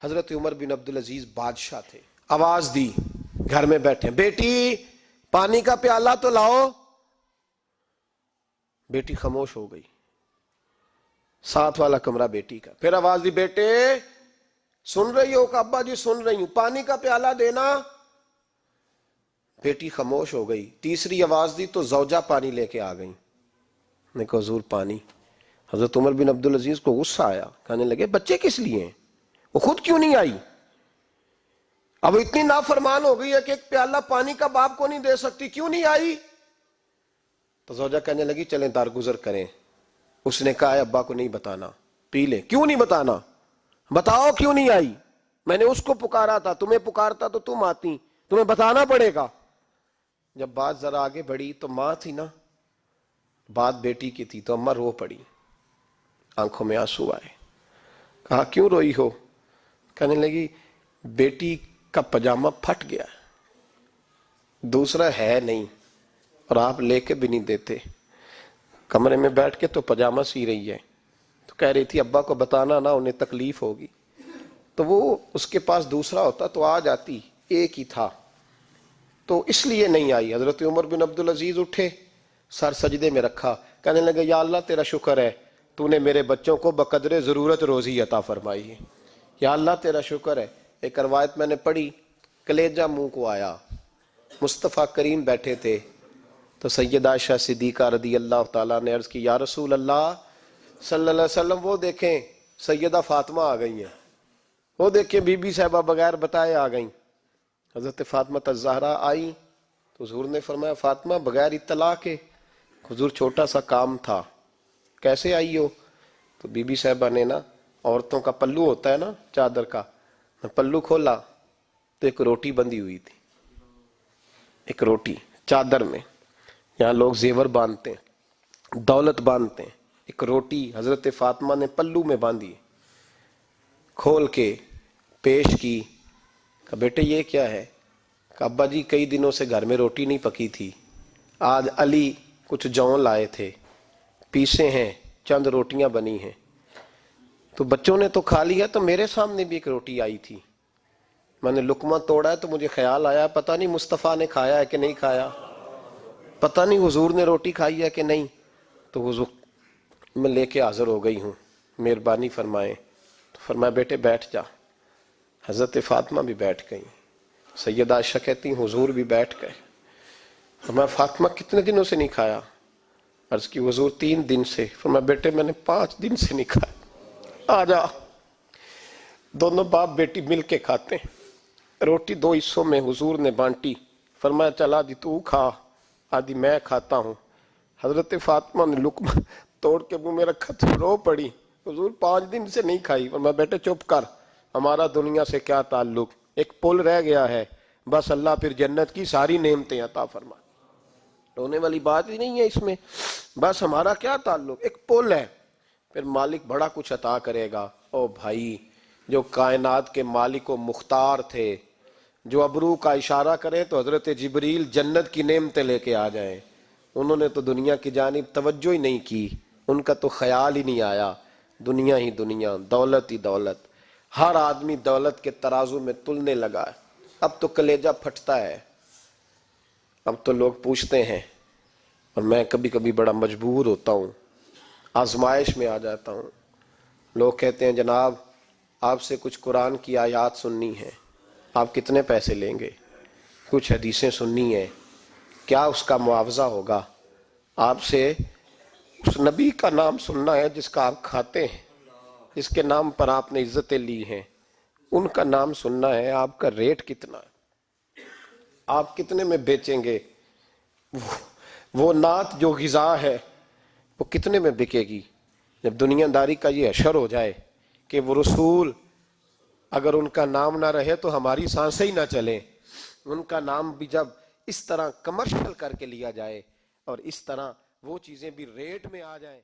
حضرت عمر بن عبدالعزیز بادشاہ تھے، آواز دی، گھر میں بیٹھے، بیٹی پانی کا پیالہ تو لاؤ. بیٹی خاموش ہو گئی. ساتھ والا کمرہ بیٹی کا، پھر آواز دی، بیٹے سن رہی ہو کہ ابا جی سن رہی ہوں، پانی کا پیالہ دینا. بیٹی خاموش ہو گئی. تیسری آواز دی تو زوجہ پانی لے کے آ گئی. نے کہا حضور پانی. حضرت عمر بن عبدالعزیز کو غصہ آیا، کہنے لگے بچے کس لیے ہیں، وہ خود کیوں نہیں آئی؟ اب اتنی نافرمان ہو گئی ہے کہ ایک پیالہ پانی کا باپ کو نہیں دے سکتی، کیوں نہیں آئی؟ تو زوجہ کہنے لگی چلیں درگزر کریں. اس نے کہا ابا کو نہیں بتانا، پی لیں. کیوں نہیں بتانا؟ بتاؤ کیوں نہیں آئی؟ میں نے اس کو پکارا تھا، تمہیں پکارتا تو تم آتی، تمہیں بتانا پڑے گا. جب بات ذرا آگے بڑھی تو ماں تھی نا، بات بیٹی کی تھی، تو اماں رو پڑی، آنکھوں میں آنسو آئے. کہا کیوں روئی ہو؟ کہنے لگی بیٹی کا پجامہ پھٹ گیا، دوسرا ہے نہیں، اور آپ لے کے بھی نہیں دیتے. کمرے میں بیٹھ کے تو پجامہ سی رہی ہے، تو کہہ رہی تھی ابا کو بتانا نا، انہیں تکلیف ہوگی. تو وہ اس کے پاس دوسرا ہوتا تو آ جاتی، ایک ہی تھا تو اس لیے نہیں آئی. حضرت عمر بن عبدالعزیز اٹھے، سر سجدے میں رکھا، کہنے لگے یا اللہ تیرا شکر ہے، تو نے میرے بچوں کو بقدر ضرورت روزی عطا فرمائی ہے. یا اللہ تیرا شکر ہے. ایک روایت میں نے پڑھی، کلیجہ منہ کو آیا. مصطفیٰ کریم بیٹھے تھے تو سیدہ عائشہ صدیقہ رضی اللہ تعالیٰ نے عرض کی یا رسول اللہ صلی اللہ علیہ وسلم وہ دیکھیں سیدہ فاطمہ آ گئی ہیں، وہ دیکھیں بی بی صاحبہ بغیر بتائے آ گئیں. حضرت فاطمہ الزہرا آئی تو حضور نے فرمایا فاطمہ بغیر اطلاع کے؟ حضور چھوٹا سا کام تھا. کیسے آئی ہو؟ تو بی بی صاحبہ نے نا، عورتوں کا پلو ہوتا ہے نا چادر کا، پلو کھولا تو ایک روٹی بندھی ہوئی تھی، ایک روٹی چادر میں. یہاں لوگ زیور باندھتے ہیں، دولت باندھتے ہیں، ایک روٹی حضرت فاطمہ نے پلو میں باندھی، کھول کے پیش کی. کہ بیٹے یہ کیا ہے؟ کہ ابا جی کئی دنوں سے گھر میں روٹی نہیں پکی تھی، آج علی کچھ جون لائے تھے، پیسے ہیں، چند روٹیاں بنی ہیں، تو بچوں نے تو کھا لیا، تو میرے سامنے بھی ایک روٹی آئی تھی، میں نے لقمہ توڑا ہے تو مجھے خیال آیا پتہ نہیں مصطفیٰ نے کھایا ہے کہ نہیں کھایا، پتہ نہیں حضور نے روٹی کھائی ہے کہ نہیں، تو حضور میں لے کے حاضر ہو گئی ہوں، مہربانی فرمائیں. تو فرمایا بیٹے بیٹھ جا. حضرت فاطمہ بھی بیٹھ گئیں. سیدہ عائشہ کہتی ہیں حضور بھی بیٹھ گئے. فرمایا فاطمہ کتنے دنوں سے نہیں کھایا؟ عرض کی حضور 3 دن سے. فرمایا بیٹے میں نے 5 دن سے نہیں کھایا، آ جا. دونوں باپ بیٹی مل کے کھاتے ہیں. روٹی 2 حصوں میں حضور نے بانٹی. فرمایا چل آدھی تو کھا، آدھی میں کھاتا ہوں. حضرت فاطمہ نے لقمہ توڑ کے منہ میں رکھا تو رو پڑی، حضور 5 دن سے نہیں کھائی. فرمایا بیٹے چپ کر، ہمارا دنیا سے کیا تعلق، ایک پل رہ گیا ہے، بس اللہ پھر جنت کی ساری نعمتیں عطا فرما. رونے والی بات ہی نہیں ہے اس میں، بس ہمارا کیا تعلق، ایک پل ہے، پھر مالک بڑا کچھ عطا کرے گا. او بھائی جو کائنات کے مالک و مختار تھے، جو ابرو کا اشارہ کرے تو حضرت جبریل جنت کی نعمتیں لے کے آ جائیں، انہوں نے تو دنیا کی جانب توجہ ہی نہیں کی، ان کا تو خیال ہی نہیں آیا. دنیا ہی دنیا، دولت ہی دولت، ہر آدمی دولت کے ترازو میں تلنے لگا ہے. اب تو کلیجہ پھٹتا ہے. اب تو لوگ پوچھتے ہیں، اور میں کبھی کبھی بڑا مجبور ہوتا ہوں، آزمائش میں آ جاتا ہوں. لوگ کہتے ہیں جناب آپ سے کچھ قرآن کی آیات سننی ہے، آپ کتنے پیسے لیں گے؟ کچھ حدیثیں سننی ہیں، کیا اس کا معاوضہ ہوگا؟ آپ سے اس نبی کا نام سننا ہے جس کا آپ کھاتے ہیں، جس کے نام پر آپ نے عزتیں لی ہیں، ان کا نام سننا ہے. آپ کا ریٹ کتنا ہے؟ آپ کتنے میں بیچیں گے؟ وہ نعت جو غذا ہے وہ کتنے میں بکے گی؟ جب دنیا داری کا یہ حشر ہو جائے کہ وہ رسول اگر ان کا نام نہ رہے تو ہماری سانسیں ہی نہ چلیں، ان کا نام بھی جب اس طرح کمرشل کر کے لیا جائے اور اس طرح وہ چیزیں بھی ریٹ میں آ جائیں